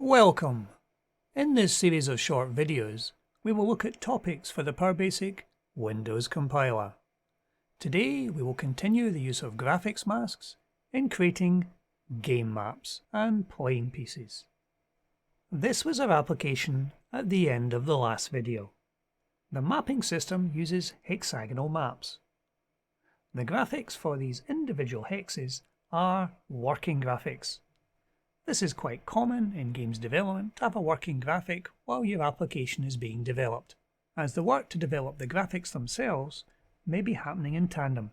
Welcome! In this series of short videos, we will look at topics for the PowerBasic Windows compiler. Today we will continue the use of graphics masks in creating game maps and playing pieces. This was our application at the end of the last video. The mapping system uses hexagonal maps. The graphics for these individual hexes are working graphics. This is quite common in games development to have a working graphic while your application is being developed, as the work to develop the graphics themselves may be happening in tandem.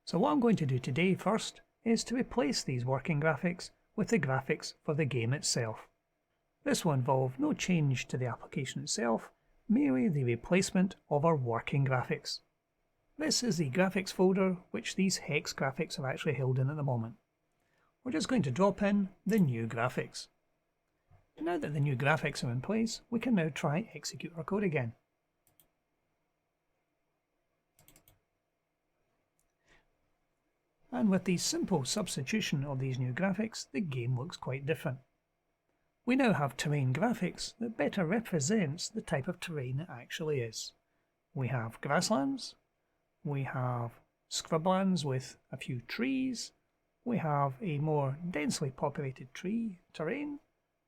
So what I'm going to do today first is to replace these working graphics with the graphics for the game itself. This will involve no change to the application itself, merely the replacement of our working graphics. This is the graphics folder which these hex graphics are actually held in at the moment. We're just going to drop in the new graphics. Now that the new graphics are in place, we can now try execute our code again. And with the simple substitution of these new graphics, the game looks quite different. We now have terrain graphics that better represents the type of terrain it actually is. We have grasslands, we have scrublands with a few trees, we have a more densely populated terrain,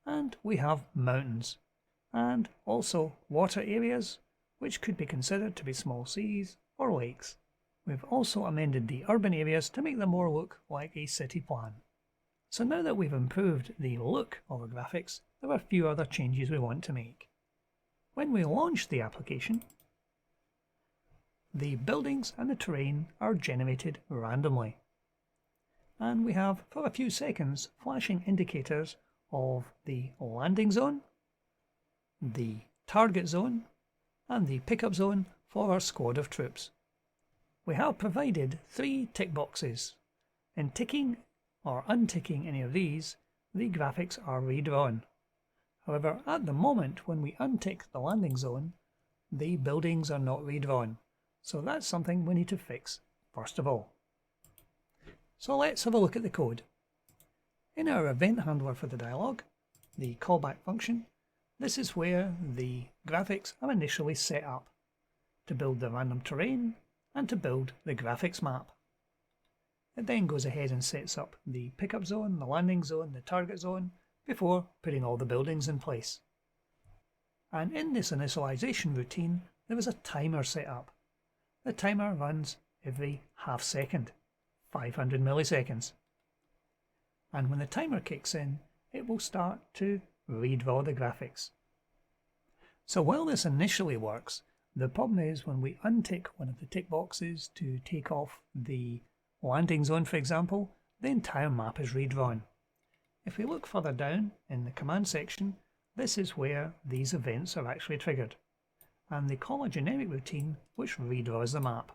and we have mountains, and also water areas which could be considered to be small seas or lakes. We've also amended the urban areas to make them more look like a city plan. So now that we've improved the look of our graphics, there are a few other changes we want to make. When we launch the application, the buildings and the terrain are generated randomly. And we have, for a few seconds, flashing indicators of the landing zone, the target zone, and the pickup zone for our squad of troops. We have provided 3 tick boxes. In ticking or unticking any of these, the graphics are redrawn. However, at the moment when we untick the landing zone, the buildings are not redrawn. So that's something we need to fix first of all. So let's have a look at the code. In our event handler for the dialog, the callback function, this is where the graphics are initially set up to build the random terrain and to build the graphics map. It then goes ahead and sets up the pickup zone, the landing zone, the target zone before putting all the buildings in place. And in this initialization routine, there is a timer set up. The timer runs every half second. 500 milliseconds. And when the timer kicks in, it will start to redraw the graphics. So while this initially works, the problem is when we untick one of the tick boxes to take off the landing zone, for example, the entire map is redrawn. If we look further down in the command section, this is where these events are actually triggered, and they call a generic routine which redraws the map.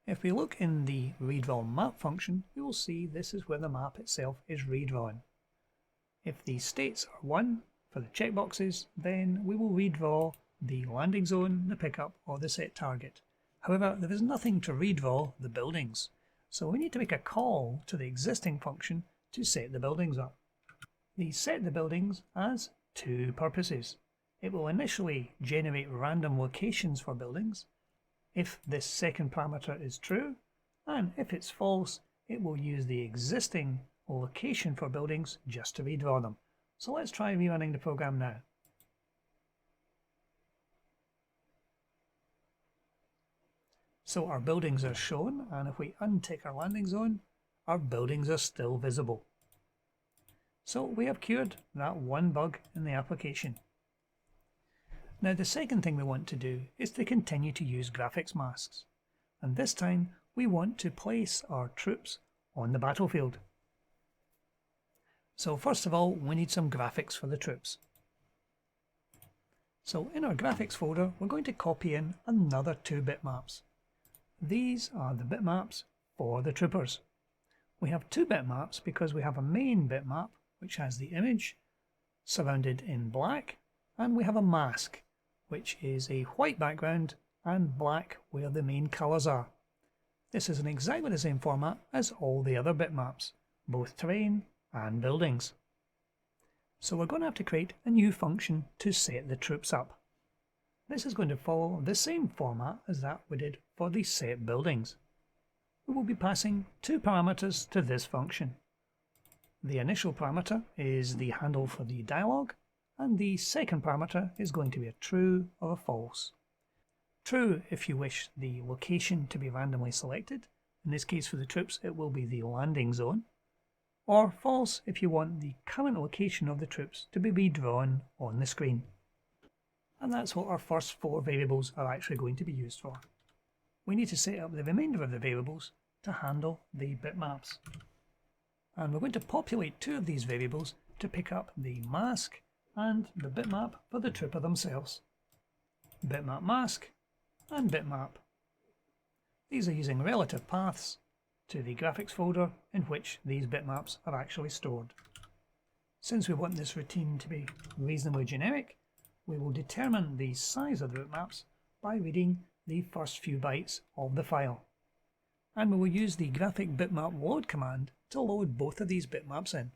If we look in the redraw map function, we will see this is where the map itself is redrawn. If the states are 1 for the checkboxes, then we will redraw the landing zone, the pickup, or the set target. However, there is nothing to redraw the buildings, so we need to make a call to the existing function to set the buildings up. We set the buildings as 2 purposes. It will initially generate random locations for buildings, if this second parameter is true, and if it's false, it will use the existing location for buildings just to redraw them. So let's try rerunning the program now. So our buildings are shown, and if we untick our landing zone, our buildings are still visible. So we have cured that one bug in the application. Now the second thing we want to do is to continue to use graphics masks, and this time we want to place our troops on the battlefield. So first of all, we need some graphics for the troops. So in our graphics folder, we're going to copy in another 2 bitmaps. These are the bitmaps for the troopers. We have 2 bitmaps because we have a main bitmap which has the image surrounded in black, and we have a mask which is a white background and black where the main colours are. This is in exactly the same format as all the other bitmaps, both terrain and buildings. So we're going to have to create a new function to set the troops up. This is going to follow the same format as that we did for the set buildings. We will be passing two parameters to this function. The initial parameter is the handle for the dialog, and the second parameter is going to be a true or a false. True if you wish the location to be randomly selected. In this case for the troops it will be the landing zone. Or false if you want the current location of the troops to be redrawn on the screen. And that's what our first four variables are actually going to be used for. We need to set up the remainder of the variables to handle the bitmaps. And we're going to populate two of these variables to pick up the mask and the bitmap for the trooper themselves. Bitmap mask and bitmap. These are using relative paths to the graphics folder in which these bitmaps are actually stored. Since we want this routine to be reasonably generic, we will determine the size of the bitmaps by reading the first few bytes of the file. And we will use the graphic bitmap load command to load both of these bitmaps in.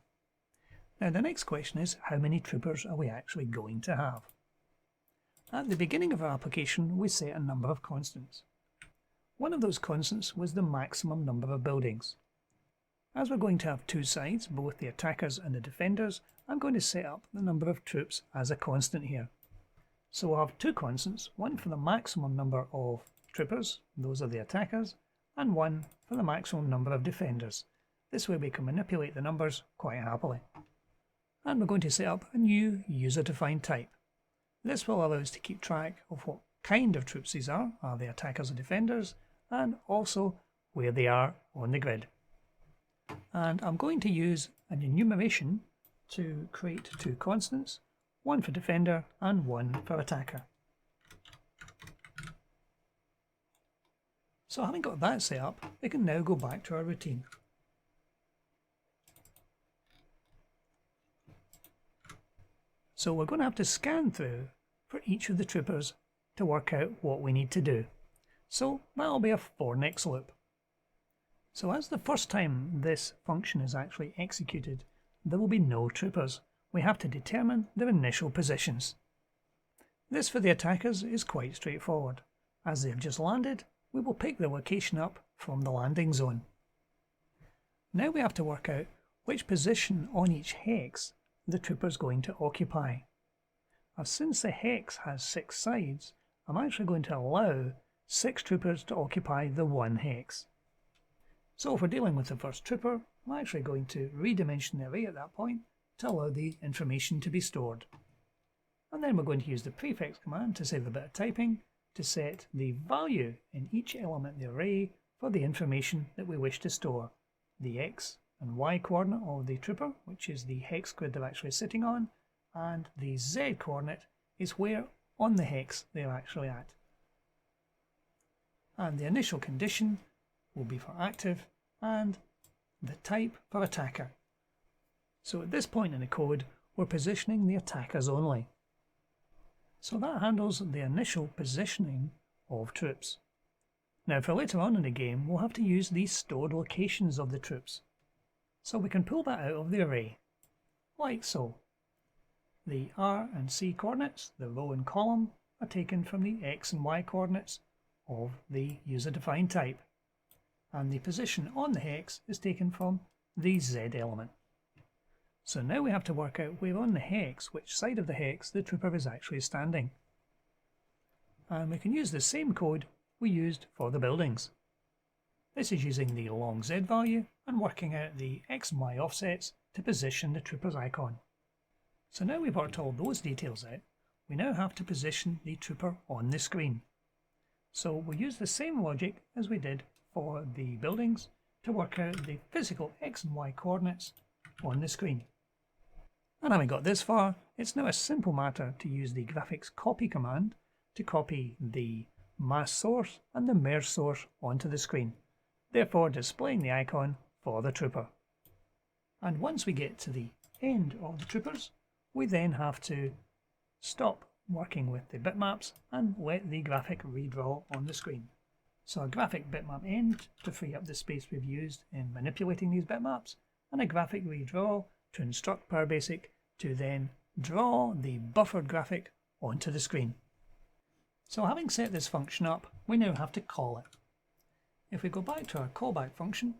Now the next question is, how many troopers are we actually going to have? At the beginning of our application we set a number of constants. One of those constants was the maximum number of buildings. As we're going to have two sides, both the attackers and the defenders, I'm going to set up the number of troops as a constant here. So we'll have two constants, one for the maximum number of troopers, those are the attackers, and one for the maximum number of defenders. This way we can manipulate the numbers quite happily. And we're going to set up a new user-defined type. This will allow us to keep track of what kind of troops these are they attackers or defenders, and also where they are on the grid. And I'm going to use an enumeration to create two constants, one for defender and one for attacker. So having got that set up, we can now go back to our routine. So we're going to have to scan through for each of the troopers to work out what we need to do. So that'll be a for next loop. So as the first time this function is actually executed, there will be no troopers. We have to determine their initial positions. This for the attackers is quite straightforward. As they have just landed, we will pick their location up from the landing zone. Now we have to work out which position on each hex the trooper is going to occupy. Now, since the hex has 6 sides, I'm actually going to allow 6 troopers to occupy the one hex. So if we're dealing with the first trooper, I'm actually going to redimension the array at that point to allow the information to be stored. And then we're going to use the prefix command to save a bit of typing to set the value in each element of the array for the information that we wish to store. The x and y coordinate of the trooper, which is the hex grid they're actually sitting on, and the z coordinate is where on the hex they're actually at. And the initial condition will be for active and the type for attacker. So at this point in the code, we're positioning the attackers only. So that handles the initial positioning of troops. Now for later on in the game, we'll have to use these stored locations of the troops. So we can pull that out of the array, like so. The R and C coordinates, the row and column, are taken from the X and Y coordinates of the user-defined type, and the position on the hex is taken from the Z element. So now we have to work out where on the hex, which side of the hex the trooper is actually standing. And we can use the same code we used for the buildings. This is using the long Z value and working out the X and Y offsets to position the trooper's icon. So now we've worked all those details out, we now have to position the trooper on the screen. So we'll use the same logic as we did for the buildings to work out the physical X and Y coordinates on the screen. And having got this far, it's now a simple matter to use the graphics copy command to copy the mask source and the merge source onto the screen, therefore displaying the icon for the trooper. And once we get to the end of the troopers, we then have to stop working with the bitmaps and let the graphic redraw on the screen. So a graphic bitmap end to free up the space we've used in manipulating these bitmaps, and a graphic redraw to instruct PowerBasic to then draw the buffered graphic onto the screen. So having set this function up, we now have to call it. If we go back to our callback function,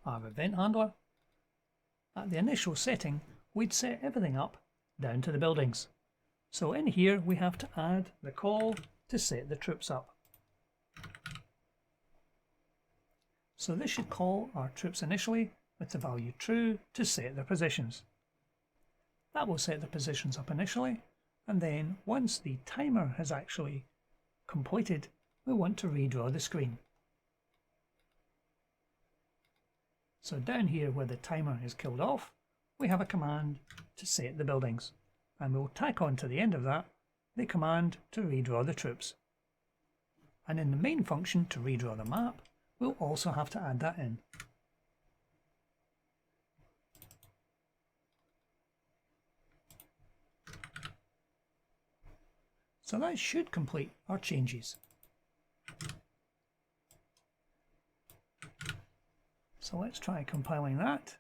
our event handler, at the initial setting, we'd set everything up down to the buildings. So in here, we have to add the call to set the troops up. So this should call our troops initially with the value true to set their positions. That will set the positions up initially, and then once the timer has actually completed, we want to redraw the screen. So down here where the timer is killed off, we have a command to set the buildings, and we'll tack on to the end of that the command to redraw the troops. And in the main function to redraw the map, we'll also have to add that in. So that should complete our changes. So let's try compiling that.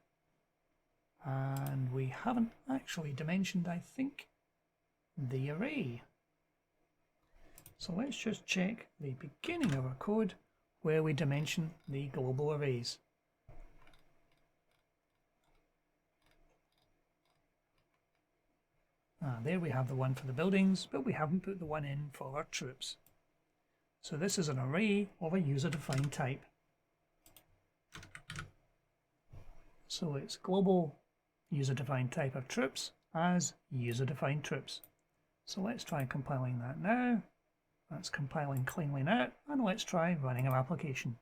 And we haven't actually dimensioned, I think, the array. So let's just check the beginning of our code where we dimension the global arrays. There we have the one for the buildings, but we haven't put the one in for our troops. So this is an array of a user-defined type. So it's global user-defined type of troops as user-defined troops. So let's try compiling that now. That's compiling cleanly now, and let's try running our application.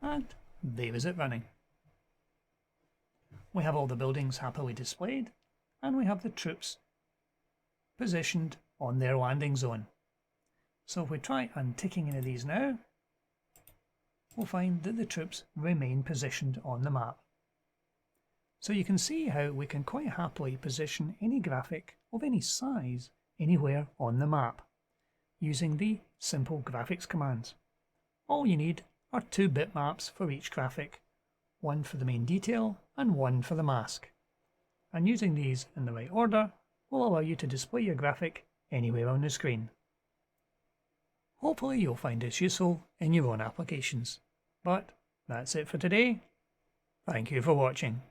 And there is it running. We have all the buildings happily displayed, and we have the troops positioned on their landing zone. So if we try unticking any of these now, we'll find that the troops remain positioned on the map. So you can see how we can quite happily position any graphic of any size anywhere on the map using the simple graphics commands. All you need are 2 bitmaps for each graphic, one for the main detail and one for the mask. And using these in the right order will allow you to display your graphic anywhere on the screen. Hopefully you'll find this useful in your own applications. But that's it for today. Thank you for watching.